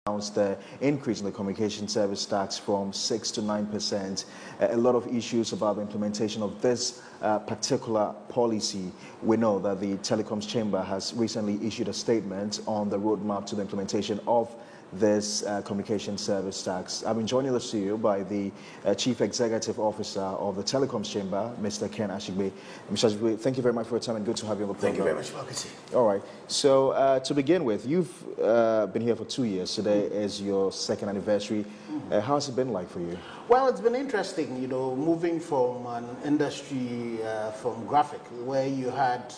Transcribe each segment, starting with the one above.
announced the increase in the communication service tax from 6 to 9%. A lot of issues about the implementation of this particular policy. We know that the Telecoms Chamber has recently issued a statement on the roadmap to the implementation of this communication service tax. I've been joined in the studio by the Chief Executive Officer of the Telecoms Chamber, Mr. Ken Ashigbe. Mr. Ashigbe, thank you very much for your time and good to have you on the program. Thank you very much, Marcus. All right. So to begin with, you've been here for 2 years. Today is your second anniversary. How has it been like for you? Well, it's been interesting, you know, moving from an industry, from graphic, where you had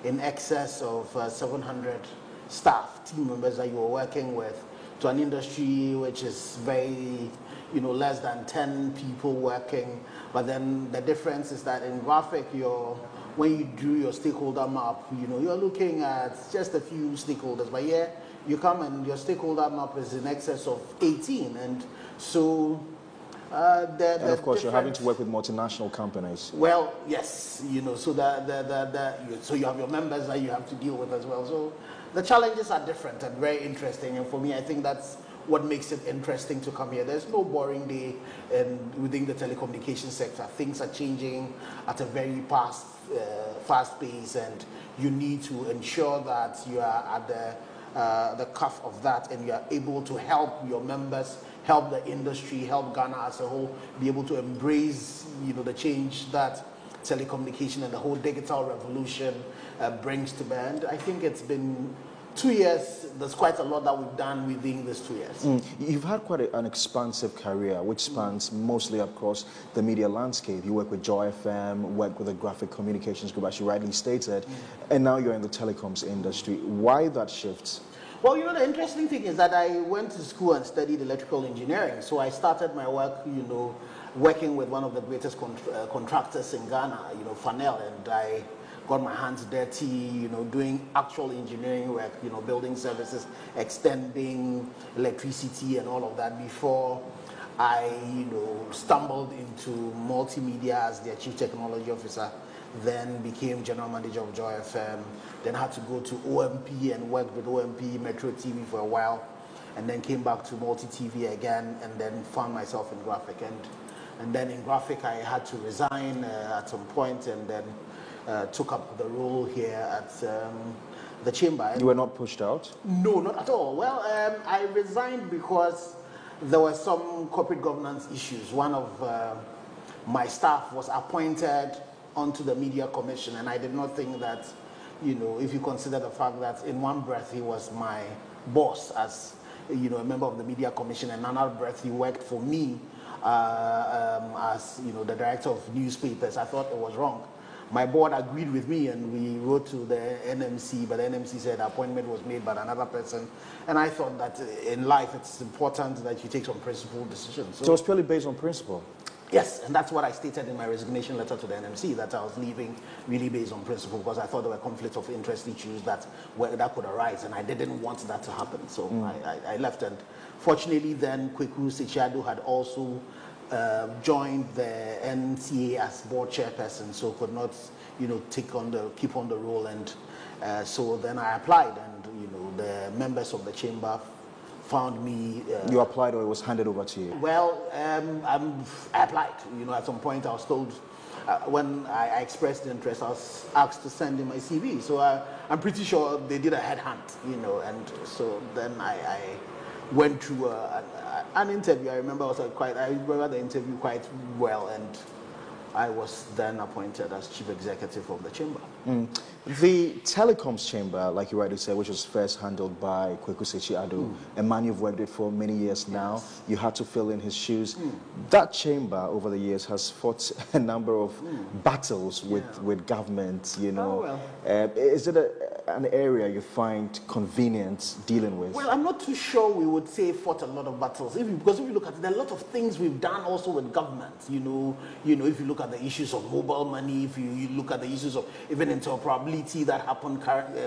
in excess of 700 staff, team members that you were working with, to an industry which is very, you know, less than 10 people working. But then the difference is that in graphic, when you do your stakeholder map, you know, you're looking at just a few stakeholders. But here, you come and your stakeholder map is in excess of 18. And so and of course, you're having to work with multinational companies. Well, yes, you know, so so you have your members that you have to deal with as well. So the challenges are different and very interesting. And for me, I think that's what makes it interesting to come here. There's no boring day within the telecommunications sector. Things are changing at a very fast pace, and you need to ensure that you are at the cuff of that, and you are able to help your members, help the industry, help Ghana as a whole be able to embrace, you know, the change that telecommunication and the whole digital revolution brings to bear. And I think it's been 2 years. There's quite a lot that we've done within these 2 years. You've had quite an expansive career, which spans mostly across the media landscape. You work with Joy FM, work with the Graphic Communications Group, as you rightly stated, and now you're in the telecoms industry. Why that shift? Well, you know, the interesting thing is that I went to school and studied electrical engineering. So I started my work, you know, working with one of the greatest contractors in Ghana, you know, Fanel, and I got my hands dirty, you know, doing actual engineering work, you know, building services, extending electricity and all of that before I, you know, stumbled into multimedia as their chief technology officer, then became general manager of Joy FM, then had to go to OMP and worked with OMP, Metro TV for a while, and then came back to Multi TV again, and then found myself in graphic. And then in graphic, I had to resign at some point, and then took up the role here at the chamber. You were not pushed out? No, not at all. Well, I resigned because there were some corporate governance issues. One of my staff was appointed onto the Media Commission, and I did not think that, you know, if you consider the fact that in one breath he was my boss as, you know, a member of the Media Commission, and another breath he worked for me as, you know, the director of newspapers, I thought it was wrong. My board agreed with me, and we wrote to the NMC, but the NMC said the appointment was made by another person. And I thought that in life it's important that you take some principled decisions. So it's purely based on principle? Yes, and that's what I stated in my resignation letter to the NMC, that I was leaving really based on principle, because I thought there were conflicts of interest issues that could arise, and I didn't want that to happen. So I left, and fortunately then Kweku Sechiado had also joined the NCA as board chairperson, so could not, you know, keep on the role, and so then I applied, and, you know, the members of the chamber found me. You applied, or it was handed over to you? Well, I applied. You know, at some point I was told, when I expressed interest, I was asked to send in my CV. So I'm pretty sure they did a headhunt, you know, and so then I went through an interview. I remember the interview quite well, and I was then appointed as chief executive of the chamber. The Telecoms Chamber, like you rightly said, which was first handled by Kweku Sechiado, a man you've worked with for many years now. Yes. You had to fill in his shoes. That chamber over the years has fought a number of battles with government, you know. Oh, well. Is it an area you find convenient dealing with? Well, I'm not too sure we would say fought a lot of battles, because if you look at it, there are a lot of things we've done also with government. You know, if you look at the issues of mobile money, if you look at the issues of even interoperability that happened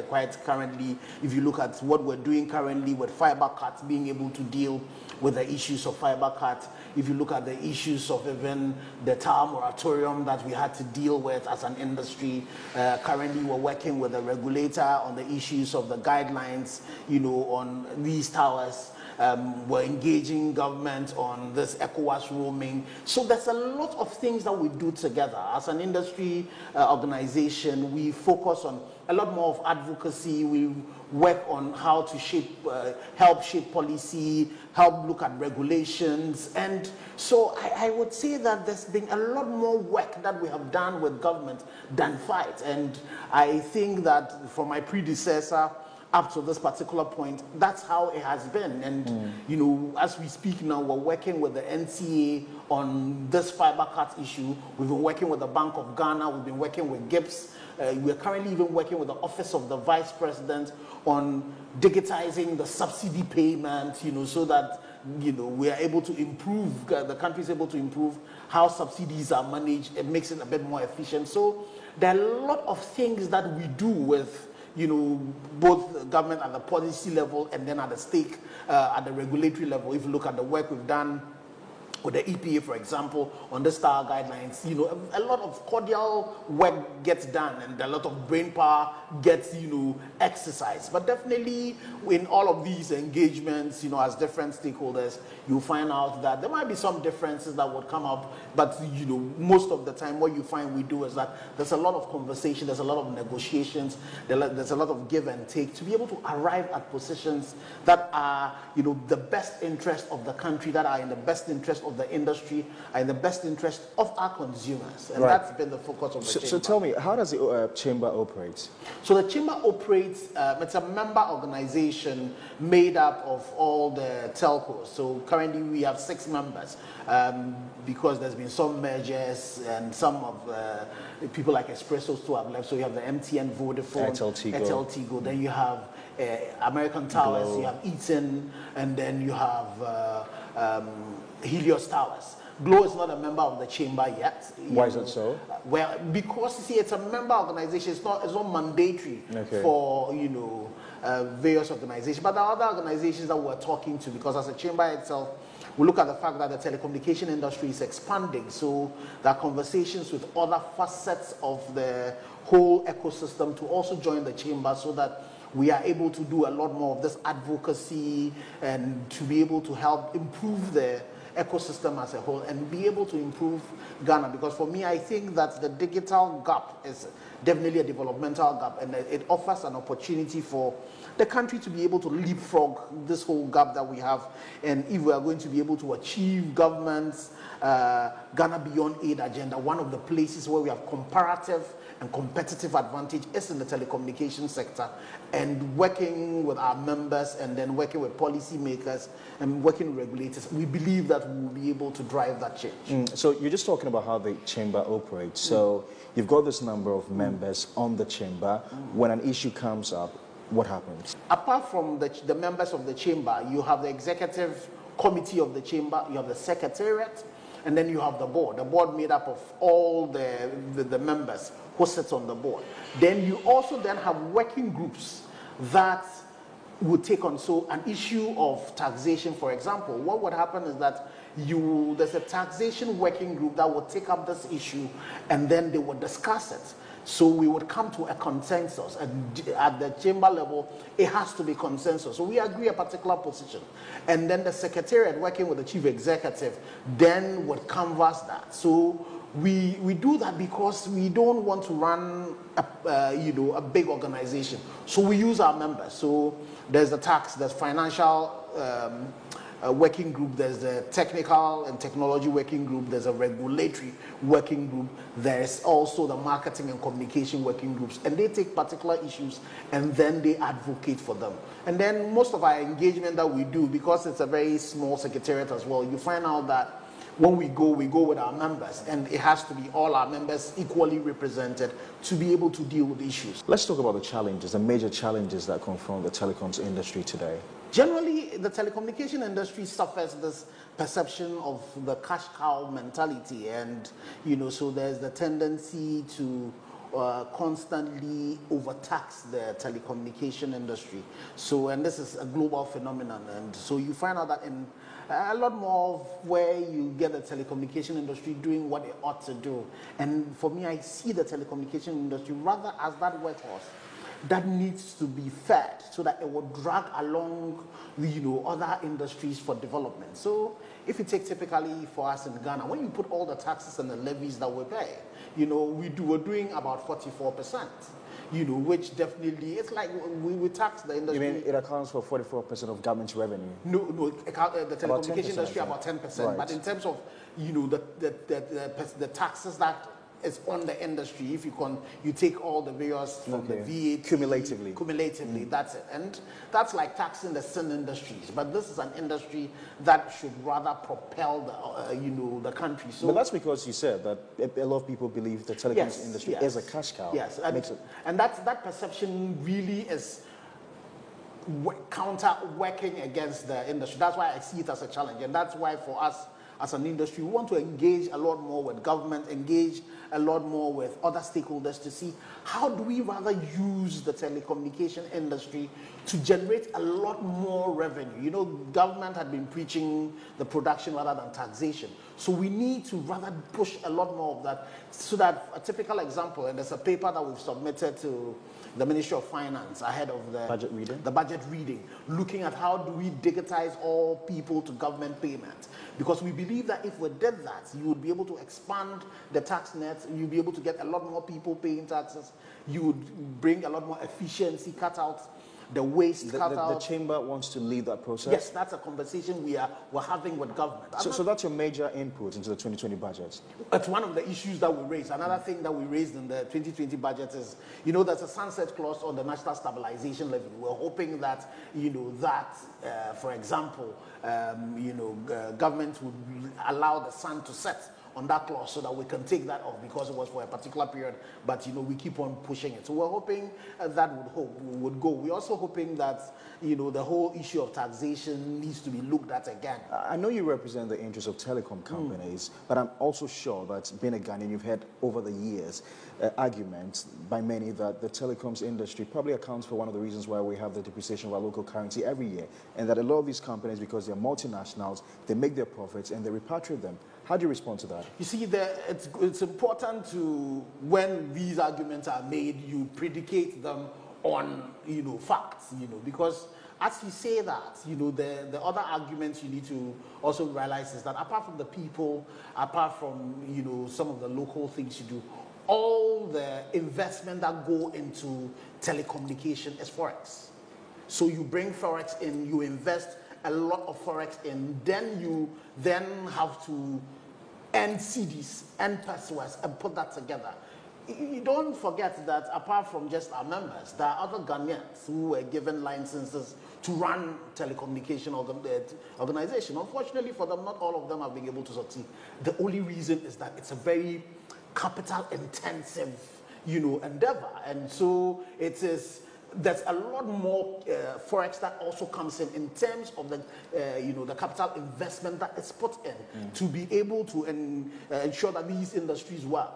quite currently. If you look at what we're doing currently with fiber cuts, being able to deal with the issues of fiber cut, if you look at the issues of even the tower moratorium that we had to deal with as an industry, currently we're working with the regulator on the issues of the guidelines, on these towers. We're engaging government on this ECOWAS roaming. So there's a lot of things that we do together. As an industry organization, we focus on a lot more of advocacy. We work on how to help shape policy, help look at regulations. And so I would say that there's been a lot more work that we have done with government than fight. And I think that for my predecessor, up to this particular point, that's how it has been. And, as we speak now, we're working with the NCA on this fiber cut issue. We've been working with the Bank of Ghana. We've been working with GIPS. We're currently even working with the Office of the Vice President on digitizing the subsidy payment, so that, we are able to improve, the country is able to improve how subsidies are managed. It makes it a bit more efficient. So there are a lot of things that we do with both government at the policy level and then at the stake, at the regulatory level. If you look at the work we've done with the EPA, for example, on the STAR guidelines, a lot of cordial work gets done and a lot of brain power gets, exercised. But definitely in all of these engagements, as different stakeholders, you find out that there might be some differences that would come up, but, most of the time what you find we do is that there's a lot of conversation, there's a lot of negotiations, there's a lot of give and take to be able to arrive at positions that are, the best interest of the country, that are in the best interest of the industry, are in the best interest of our consumers. And that's been the focus of the chamber. So tell me, how does the chamber operate? So the chamber operates, it's a member organization made up of all the telcos. So currently we have 6 members because there's been some mergers and some of people like Expresso still have left. So you have the MTN, Vodafone, Airtel Tigo. Then you have American Towers, you have Eaton, and then you have Helios Towers. Glow is not a member of the chamber yet. Why is that so? Well, because you see, it's a member organization. It's not mandatory for various organizations. But there are other organizations that we're talking to, because as a chamber itself, we look at the fact that the telecommunication industry is expanding. So there are conversations with other facets of the whole ecosystem to also join the chamber, so that we are able to do a lot more of this advocacy and to be able to help improve the ecosystem as a whole and be able to improve Ghana. Because for me, I think that the digital gap is definitely a developmental gap, and it offers an opportunity for the country to be able to leapfrog this whole gap that we have. And if we are going to be able to achieve government's Ghana Beyond Aid agenda, one of the places where we have comparative and competitive advantage is in the telecommunications sector, and working with our members and then working with policymakers and working with regulators, we believe that we will be able to drive that change. So you're just talking about how the chamber operates. So you've got this number of members on the chamber. When an issue comes up, what happens? Apart from the members of the chamber, you have the executive committee of the chamber, you have the secretariat, and then you have the board made up of all the members who sits on the board. Then you also then have working groups that would take on, so an issue of taxation, for example. What would happen is that there's a taxation working group that would take up this issue, and then they would discuss it. So we would come to a consensus, and at the chamber level, it has to be consensus. So we agree a particular position, and then the secretariat, working with the chief executive, then would canvass that. So we do that because we don't want to run a big organization. So we use our members. So there's the tax, there's financial working group, there's the technical and technology working group, there's a regulatory working group, there's also the marketing and communication working groups, and they take particular issues and then they advocate for them. And then most of our engagement that we do, because it's a very small secretariat as well, you find out that when we go with our members, and it has to be all our members equally represented to be able to deal with issues. Let's talk about the challenges, the major challenges that confront the telecoms industry today. Generally, the telecommunication industry suffers this perception of the cash cow mentality, and so there's the tendency to constantly overtax the telecommunication industry. So, and this is a global phenomenon, and so you find out that in a lot more of where you get the telecommunication industry doing what it ought to do. And for me, I see the telecommunication industry rather as that workhorse that needs to be fed so that it will drag along, other industries for development. So if you take typically for us in Ghana, when you put all the taxes and the levies that we pay, we're doing about 44%. Which definitely, it's like we tax the industry. You mean it accounts for 44% of government revenue? No, the telecommunication industry about 10%. Right. But in terms of, the taxes that is on the industry, if you take all the various from the VAT cumulatively, that's it. And that's like taxing the sin industries. But this is an industry that should rather propel the country. So, but that's because you said that a lot of people believe the telecoms industry is a cash cow. Yes, and that perception really is working against the industry. That's why I see it as a challenge, and that's why for us as an industry, we want to engage a lot more with government, engage a lot more with other stakeholders to see how do we rather use the telecommunication industry to generate a lot more revenue. Government had been preaching the production rather than taxation. So we need to rather push a lot more of that, so that a typical example, and there's a paper that we've submitted to the Ministry of Finance ahead of the budget reading, looking at how do we digitize all people to government payment. Because we believe that if we did that, you would be able to expand the tax net, you'd be able to get a lot more people paying taxes, you would bring a lot more efficiency, cut out the waste, the chamber wants to lead that process? Yes, that's a conversation we're having with government. So that's your major input into the 2020 budget? It's one of the issues that we raised. Another thing that we raised in the 2020 budget is, there's a sunset clause on the National Stabilization Levy. We're hoping that, for example, government would allow the sun to set on that clause so that we can take that off because it was for a particular period, but we keep on pushing it. So we're hoping that would go. We're also hoping that the whole issue of taxation needs to be looked at again. I know you represent the interests of telecom companies, but I'm also sure that being a Ghanaian, you've heard over the years arguments by many that the telecoms industry probably accounts for one of the reasons why we have the depreciation of our local currency every year, and that a lot of these companies, because they're multinationals, they make their profits and they repatriate them. How do you respond to that? You see, it's important to, when these arguments are made, you predicate them on, facts, because as you say that, the other arguments you need to also realize is that apart from the people, apart from, some of the local things you do, all the investment that go into telecommunication is Forex. So you bring Forex in, you invest a lot of Forex in, then you have to earn cedis and pesos and put that together. You don't forget that apart from just our members, there are other Ghanaians who were given licenses to run telecommunication organization. Unfortunately for them, not all of them have been able to succeed. The only reason is that it's a very capital intensive, endeavor. And so there's a lot more Forex that also comes in terms of the capital investment that is put in to be able to ensure that these industries work.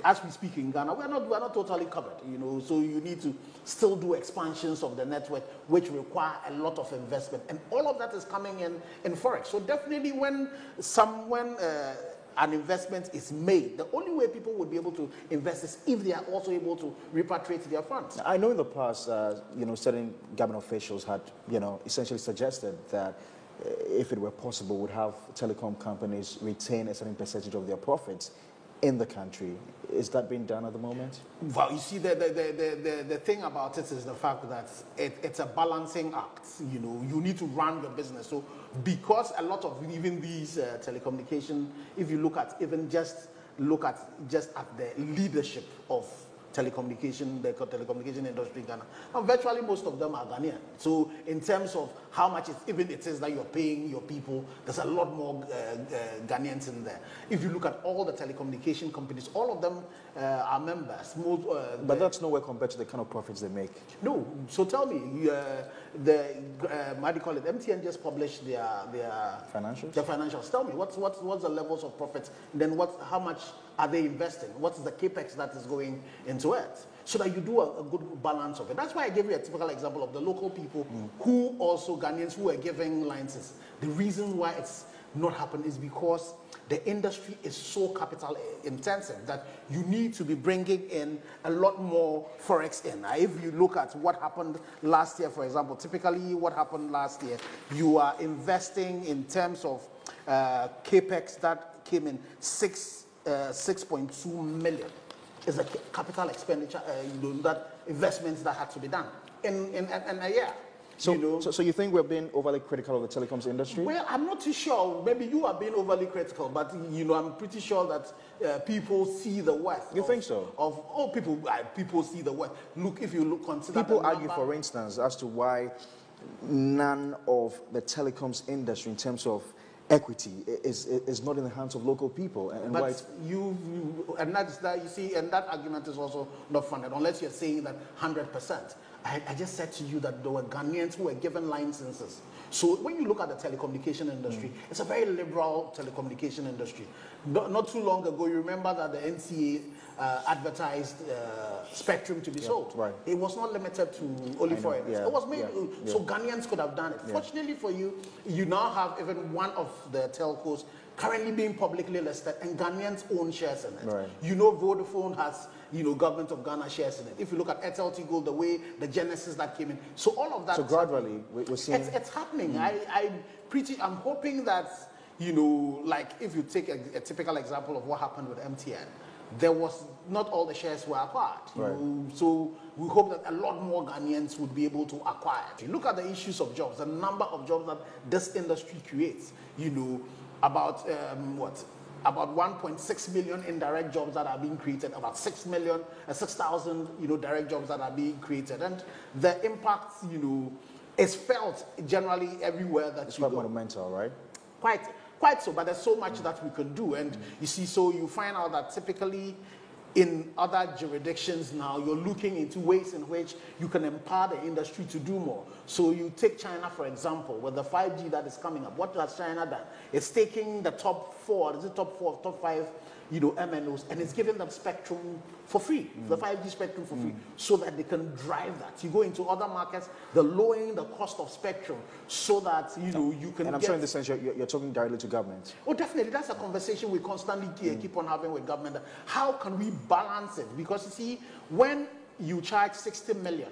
As we speak in Ghana, we're not totally covered. So you need to still do expansions of the network, which require a lot of investment, and all of that is coming in Forex. So definitely when an investment is made, the only way people would be able to invest is if they are also able to repatriate their funds. I know in the past, certain government officials had, essentially suggested that if it were possible, would have telecom companies retain a certain percentage of their profits in the country. Is that being done at the moment? Well, you see, the thing about it is the fact that it's a balancing act. You need to run your business. So because a lot of even these telecommunication, if you look at just at the leadership of the telecommunication industry in Ghana, and virtually most of them are Ghanaian. So in terms of how much even it is that you're paying your people, there's a lot more Ghanaians in there. If you look at all the telecommunication companies, all of them are members. But that's nowhere compared to the kind of profits they make. No. So tell me, what do you call it? MTN just published their Financials? Their financials. Tell me, what's the levels of profits? Then how much are they investing? What's the capex that is going into it? So that you do a good balance of it. That's why I gave you a typical example of the local people who also Ghanaians who are giving licenses. The reason why it's not happening is because the industry is so capital intensive that you need to be bringing in a lot more forex in. Now, if you look at what happened last year, for example, typically what happened last year, you are investing in terms of capex that came in 6.2 million. Is a capital expenditure, that investments that had to be done in a year. So, so you think we're being overly critical of the telecoms industry? Well, I'm not too sure. Maybe you are being overly critical, but I'm pretty sure that people see the worth. You think so? People see the worth. Look, if you consider people argue, for instance, as to why none of the telecoms industry, in terms of equity, is not in the hands of local people, and but why it's... and that's that, you see, and that argument is also not funded unless you're saying that 100%. I just said to you that there were Ghanaians who were given licenses. So when you look at the telecommunication industry, it's a very liberal telecommunication industry. Not too long ago, you remember that the NCA advertised spectrum to be sold. Right. It was not limited to only foreigners. Yeah, it was made so Ghanaians could have done it. Yeah. Fortunately for you, you now have even one of the telcos currently being publicly listed and Ghanaians own shares in it. Right. Vodafone has government of Ghana shares in it. If you look at Airtel Tigo, the way the genesis that came in, so all of that. So gradually, we're seeing it's happening. I'm hoping that like if you take a typical example of what happened with MTN, there was not all the shares were acquired. Right. So we hope that a lot more Ghanaians would be able to acquire. If you look at the issues of jobs, the number of jobs that this industry creates, about about 1.6 million indirect jobs that are being created, about 6,000 direct jobs that are being created, and the impact is felt generally everywhere that it's you quite go. monumental, right? Quite so, but there's so much that we can do, and you see, so you find out that typically in other jurisdictions now, you're looking into ways in which you can empower the industry to do more. So you take China, for example, with the 5G that is coming up. What has China done? It's taking the top 5, MNOs, and it's giving them spectrum for free, the 5G spectrum for free, so that they can drive that. You go into other markets, they're lowering the cost of spectrum so that, you can And I'm sure in this sense, you're talking directly to government. Oh, definitely. That's a conversation we constantly keep on having with government. How can we balance it? Because you see, when you charge $60 million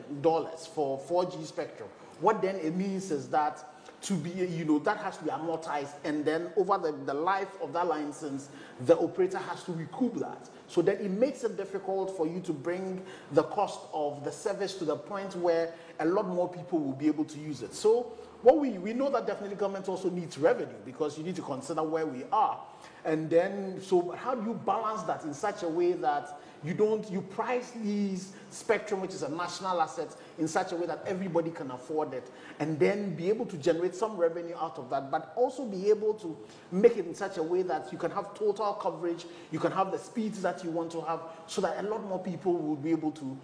for 4G spectrum, what then it means is that to be, that has to be amortized, and then over the life of that license, the operator has to recoup that. So then it makes it difficult for you to bring the cost of the service to the point where a lot more people will be able to use it. So what we know that definitely government also needs revenue, because you need to consider where we are. And then, so how do you balance that in such a way that you price these spectrum, which is a national asset, in such a way that everybody can afford it, and then be able to generate some revenue out of that, but also be able to make it in such a way that you can have total coverage, you can have the speeds that you want to have, so that a lot more people will be able to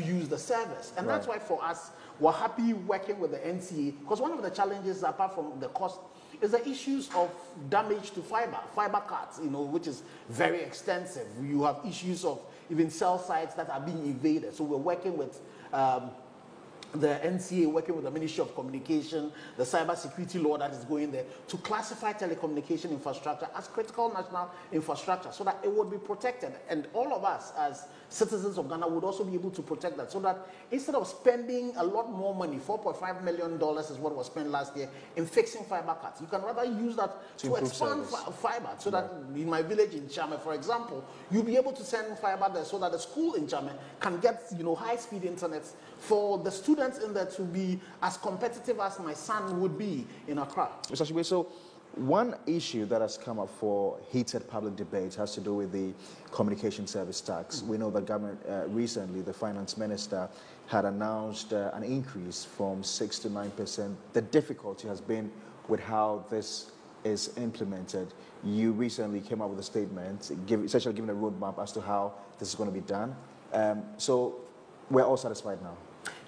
use the service. And that's why for us, we're happy working with the NCA, because one of the challenges, apart from the cost, is the issues of damage to fiber cards, which is very extensive. You have issues of even cell sites that are being invaded. So we're working with the NCA, working with the Ministry of Communication, the cyber security law that is going there, to classify telecommunication infrastructure as critical national infrastructure, so that it would be protected. And all of us as citizens of Ghana would also be able to protect that, so that instead of spending a lot more money, $4.5 million is what was spent last year in fixing fiber cuts, you can rather use that to expand fiber, so that in my village in Chame, for example, you'll be able to send fiber there, so that the school in Chame can get high-speed internet for the students in there to be as competitive as my son would be in Accra. Mr. Shigbe, so One issue that has come up for heated public debate has to do with the communication service tax. We know that government recently, the finance minister had announced an increase from 6 to 9%. The difficulty has been with how this is implemented. You recently came up with a statement, essentially giving a roadmap as to how this is going to be done. So we're all satisfied now.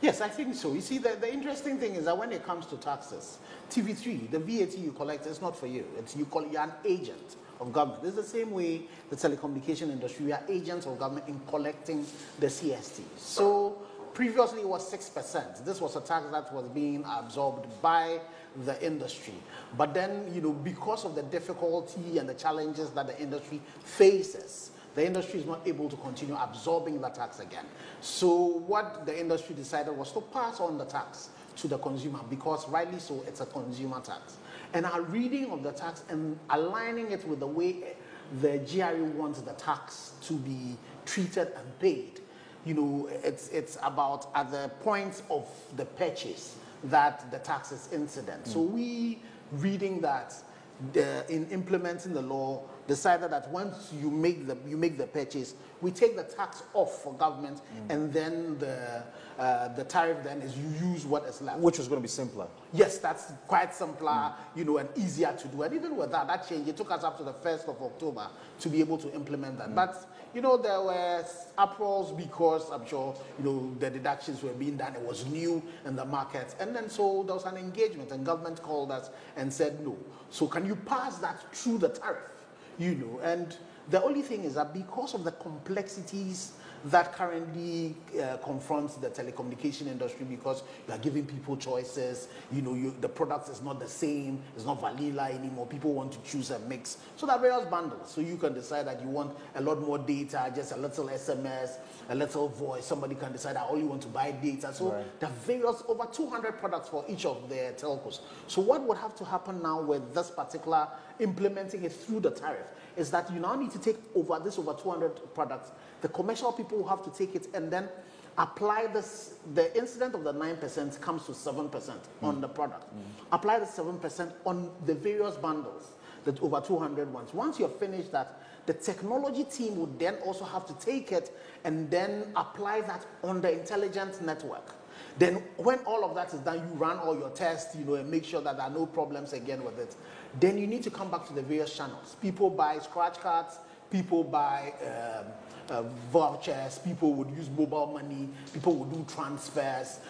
Yes, I think so. You see, the interesting thing is that when it comes to taxes, TV3, the VAT you collect is not for you. You're an agent of government. It's the same way the telecommunication industry, we are agents of government in collecting the CST. So previously it was 6%. This was a tax that was being absorbed by the industry. But then, because of the difficulty and the challenges that the industry faces, the industry is not able to continue absorbing the tax again. So what the industry decided was to pass on the tax to the consumer, because rightly so, it's a consumer tax. And our reading of the tax and aligning it with the way the GRA wants the tax to be treated and paid, it's about at the point of the purchase that the tax is incident. So we reading that in implementing the law, decided that once you make the purchase, we take the tax off for government, and then the tariff then is you use what is left. Which was going to be simpler. Yes, that's quite simpler, and easier to do. And even with that change, it took us up to the 1st of October to be able to implement that. But, there were uproars because I'm sure, the deductions were being done. It was new in the market. And then so there was an engagement, and government called us and said, no. So can you pass that through the tariff? And the only thing is that because of the complexities that currently confronts the telecommunication industry, because you are giving people choices, the product is not the same, it's not vanilla anymore, people want to choose a mix. So there are various bundles. So you can decide that you want a lot more data, just a little SMS, a little voice. Somebody can decide that, you want to buy data. So there are various, over 200 products for each of their telcos. So what would have to happen now with this particular implementing it through the tariff is that you now need to take over 200 products. The commercial people will have to take it and then apply this. The incident of the 9% comes to 7% on the product. Apply the 7% on the various bundles, the over 200 ones. Once you're finished that, the technology team would then also have to take it and then apply that on the intelligent network. Then when all of that is done, you run all your tests, and make sure that there are no problems again with it. Then you need to come back to the various channels. People buy scratch cards, people buy vouchers, people would use mobile money, people would do transfers.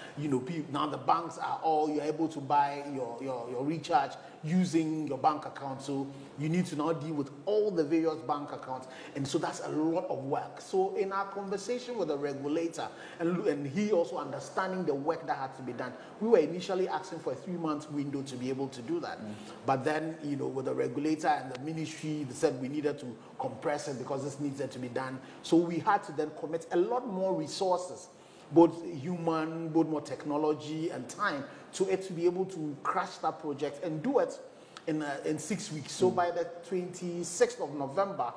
Now the banks are you're able to buy your recharge using your bank account. So you need to now deal with all the various bank accounts. And so that's a lot of work. So in our conversation with the regulator, and he also understanding the work that had to be done, we were initially asking for a 3-month window to be able to do that. But then, with the regulator and the ministry, they said we needed to compress it because this needed to be done. So we had to then commit a lot more resources, both human, both more technology and time, to it to be able to crash that project and do it in 6 weeks. So by the 26th of November,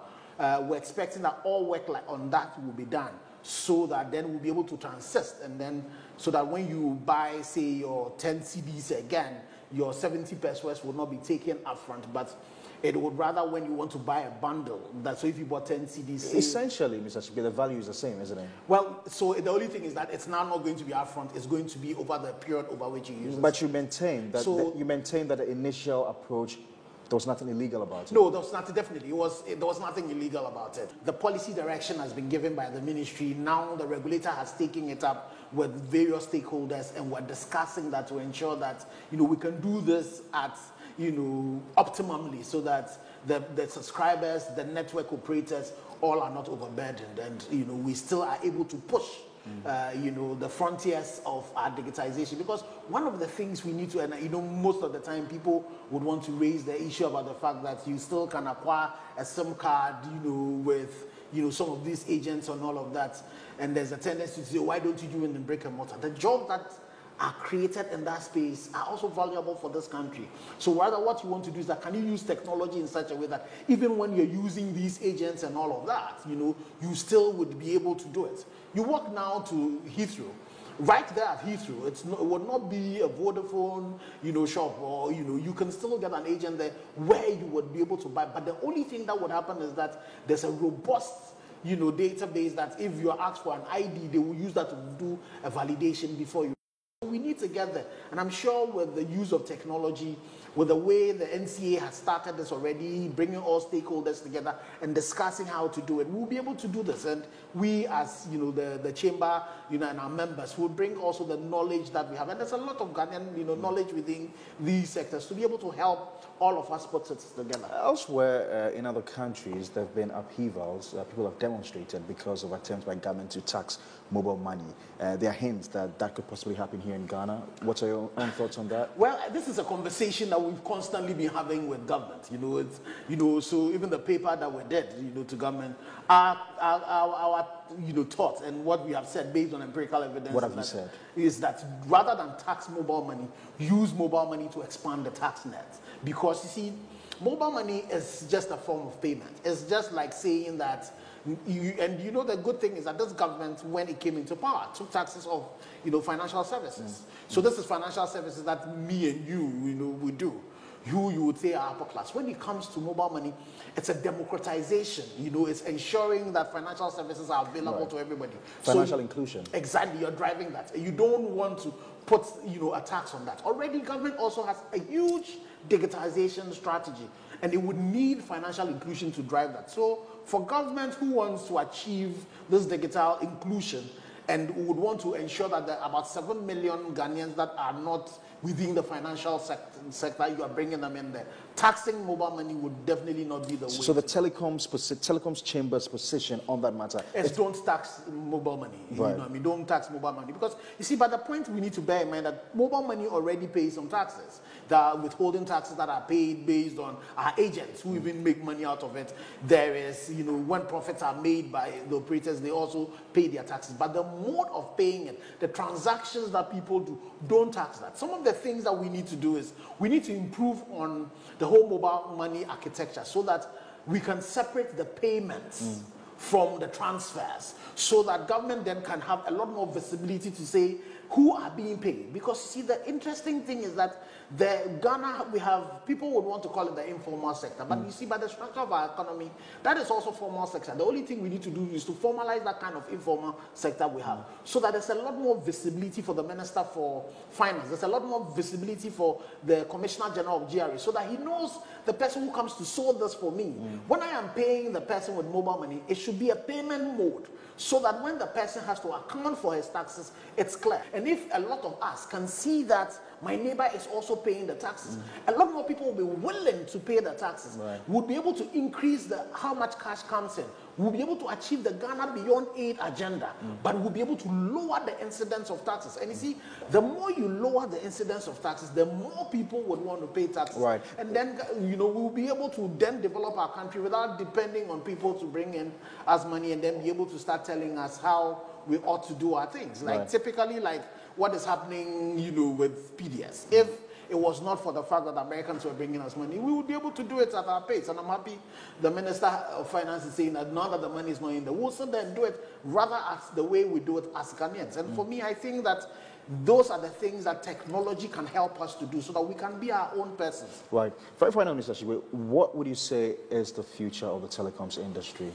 we're expecting that all work on that will be done, so that then we'll be able to transist, and then so that when you buy, say, your 10 CDs again, your 70 pesos will not be taken upfront, but it would rather when you want to buy a bundle. That's so if you bought 10 CDs. Essentially, Mr. Shigbe, the value is the same, isn't it? Well, so the only thing is that it's now not going to be upfront. It's going to be over the period over which you use it. But you maintain that the initial approach, there was nothing illegal about it. No, there was nothing. Definitely, there was nothing illegal about it. The policy direction has been given by the ministry. Now the regulator has taken it up with various stakeholders, and we're discussing that to ensure that we can do this at optimally, so that the subscribers, the network operators, all are not overburdened, and we still are able to push the frontiers of our digitization. Because one of the things we need to, and most of the time people would want to raise the issue about the fact that you still can acquire a SIM card, with some of these agents and all of that, and there's a tendency to say, why don't you do it in brick and mortar? The jobs that are created in that space are also valuable for this country. So rather what you want to do is that, can you use technology in such a way that even when you're using these agents and all of that, you still would be able to do it. You walk now to Heathrow, right there at Heathrow. It would not be a Vodafone, shop, or you can still get an agent there where you would be able to buy. But the only thing that would happen is that there's a robust database that if you are asked for an ID, they will use that to do a validation before you. We need to get there, and I'm sure with the use of technology, with the way the NCA has started this already, bringing all stakeholders together and discussing how to do it, we'll be able to do this. And we, as the chamber, and our members, will bring also the knowledge that we have. And there's a lot of Ghanaian, knowledge within these sectors to be able to help all of us put it together. Elsewhere in other countries, there have been upheavals. People have demonstrated because of attempts by government to tax mobile money. There are hints that that could possibly happen here in Ghana. What are your own thoughts on that? Well, this is a conversation that we've constantly been having with government. So even the paper that we did, to government, our thoughts and what we have said based on empirical evidence. What have you said? Is that rather than tax mobile money, use mobile money to expand the tax net. Because you see, mobile money is just a form of payment. It's just like saying that. The good thing is that this government, when it came into power, took taxes off, financial services. So this is financial services that me and you, we do. You would say are upper class. When it comes to mobile money, it's a democratization. It's ensuring that financial services are available to everybody. Financial inclusion. Exactly, you're driving that. You don't want to put, a tax on that. Already, government also has a huge digitization strategy, and it would need financial inclusion to drive that. So for government who wants to achieve this digital inclusion and would want to ensure that there are about 7 million Ghanaians that are not within the financial sector, you are bringing them in there. Taxing mobile money would definitely not be the way. So the telecoms chamber's position on that matter is don't tax mobile money. Right. Don't tax mobile money. Because you see, by the point we need to bear in mind that mobile money already pays some taxes. There are withholding taxes that are paid based on our agents who even make money out of it. There is, when profits are made by the operators, they also pay their taxes. But the mode of paying it, the transactions that people do, don't tax that. Some of the things that we need to do is we need to improve on the whole mobile money architecture so that we can separate the payments from the transfers, so that government then can have a lot more visibility to say who are being paid. Because you see, the interesting thing is that Ghana, we have, people would want to call it the informal sector, but you see, by the structure of our economy, that is also formal sector. The only thing we need to do is to formalize that kind of informal sector we have, so that there's a lot more visibility for the Minister for Finance. There's a lot more visibility for the Commissioner General of GRA, so that he knows the person who comes to solve this for me. When I am paying the person with mobile money, it should be a payment mode, so that when the person has to account for his taxes, it's clear. And if a lot of us can see that my neighbor is also paying the taxes, a lot more people will be willing to pay the taxes. We'll be able to increase how much cash comes in. We'll be able to achieve the Ghana Beyond Aid agenda, but we'll be able to lower the incidence of taxes. And you see, the more you lower the incidence of taxes, the more people would want to pay taxes. Right. And then, we'll be able to then develop our country without depending on people to bring in us money and then be able to start telling us how we ought to do our things. Like typically, like what is happening, with PDS. If it was not for the fact that Americans were bringing us money, we would be able to do it at our pace. And I'm happy the Minister of Finance is saying that now that the money is not in there, we'll sit there and do it rather as the way we do it as Ghanaians. And for me, I think that those are the things that technology can help us to do so that we can be our own persons. Right. Finally, Mr. Ashigbe, what would you say is the future of the telecoms industry?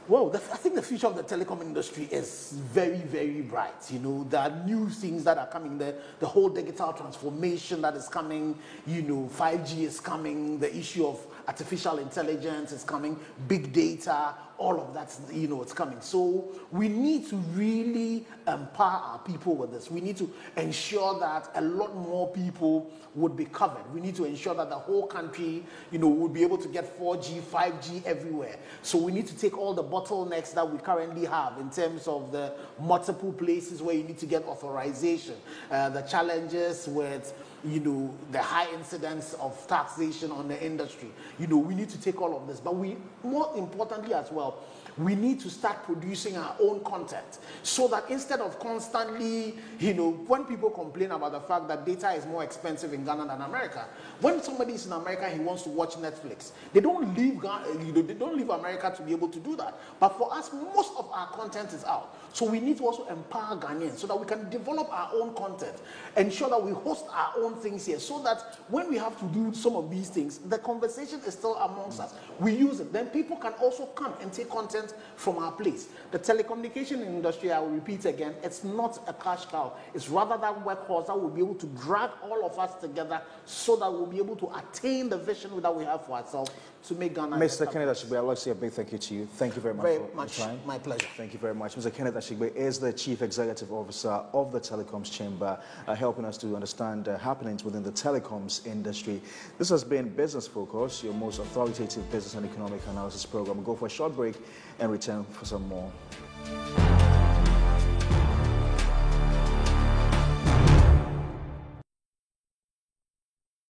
Well, I think the future of the telecom industry is very, very bright. There are new things that are coming there. The whole digital transformation that is coming, 5G is coming, the issue of artificial intelligence is coming, big data, all of that, it's coming. So we need to really empower our people with this. We need to ensure that a lot more people would be covered. We need to ensure that the whole country, would be able to get 4G, 5G everywhere. So we need to take all the bottlenecks that we currently have in terms of the multiple places where you need to get authorization, the challenges with the high incidence of taxation on the industry. We need to take all of this. But more importantly as well, we need to start producing our own content so that instead of constantly, when people complain about the fact that data is more expensive in Ghana than America, when somebody is in America, he wants to watch Netflix. They don't leave Ghana, they don't leave America to be able to do that. But for us, most of our content is out. So we need to also empower Ghanaians so that we can develop our own content, ensure that we host our own things here, so that when we have to do some of these things, the conversation is still amongst us. We use it. Then people can also come and take content from our place. The telecommunication industry, I will repeat again, it's not a cash cow. It's rather that workhorse that will be able to drag all of us together so that we'll be able to attain the vision that we have for ourselves to make Ghana. Mr. Kenneth Ashigbe, I'd like to say a big thank you to you. Thank you very much for your time. My pleasure. Thank you very much. Mr. Kenneth Ashigbe is the Chief Executive Officer of the Telecoms Chamber, helping us to understand happenings within the telecoms industry. This has been Business Focus, your most authoritative business and economic analysis program. We'll go for a short break and return for some more.